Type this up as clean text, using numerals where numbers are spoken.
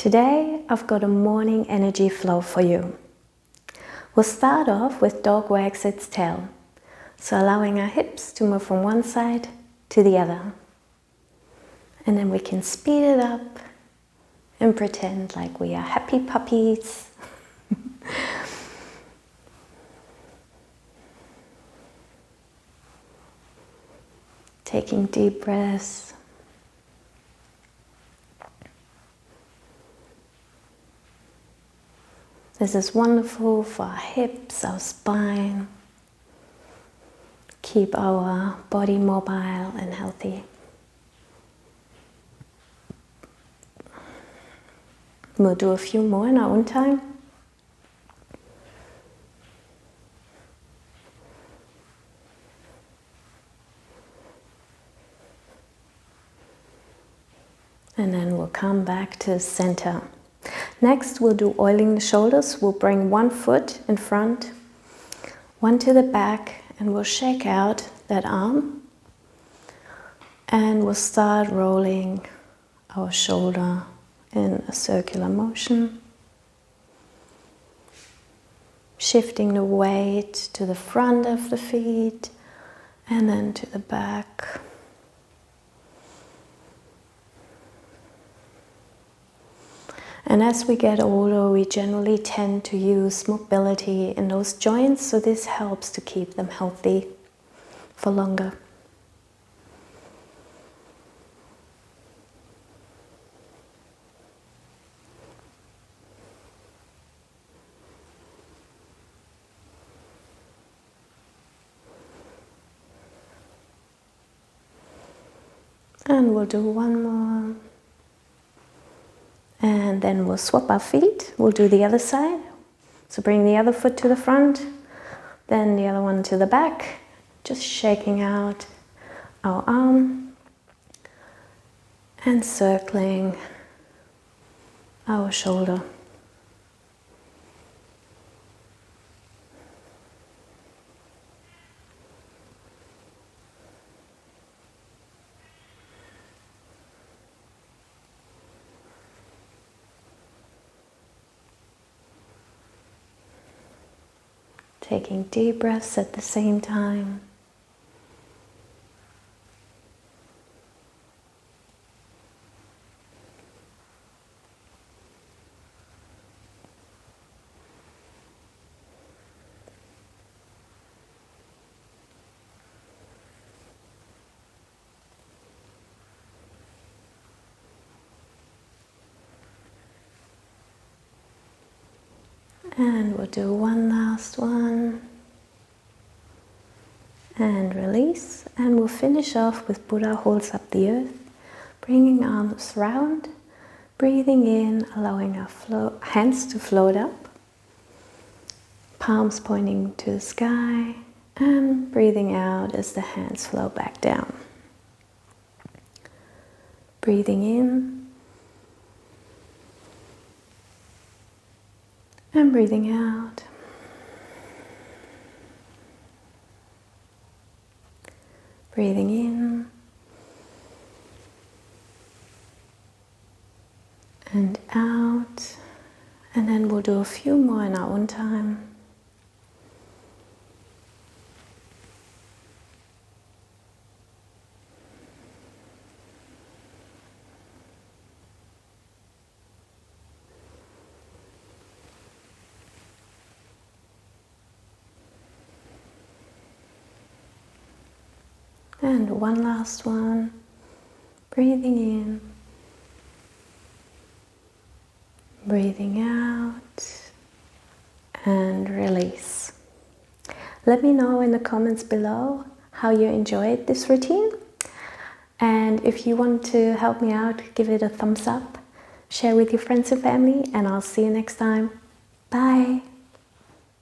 Today I've got a morning energy flow for you. We'll start off with dog wags its tail, so allowing our hips to move from one side to the other. And then we can speed it up and pretend like we are happy puppies. Taking deep breaths. This is wonderful for our hips, our spine. Keep our body mobile and healthy. We'll do a few more in our own time. And then we'll come back to center. Next, we'll do oiling the shoulders. We'll bring one foot in front, one to the back, and we'll shake out that arm. And we'll start rolling our shoulder in a circular motion. Shifting the weight to the front of the feet and then to the back. And as we get older, we generally tend to use mobility in those joints, so this helps to keep them healthy for longer. And we'll do one more. And then we'll swap our feet. We'll do the other side. So bring the other foot to the front, then the other one to the back, just shaking out our arm and circling our shoulder. Taking deep breaths at the same time. And we'll do one last one. And release. And we'll finish off with Buddha holds up the earth. Bringing arms round. Breathing in, allowing our hands to float up. Palms pointing to the sky. And breathing out as the hands flow back down. Breathing in. And breathing out. Breathing in. And out. And then we'll do a few more in our own time. And one last one, breathing in, breathing out, and release. Let me know in the comments below how you enjoyed this routine. And if you want to help me out, give it a thumbs up, share with your friends and family, and I'll see you next time. Bye!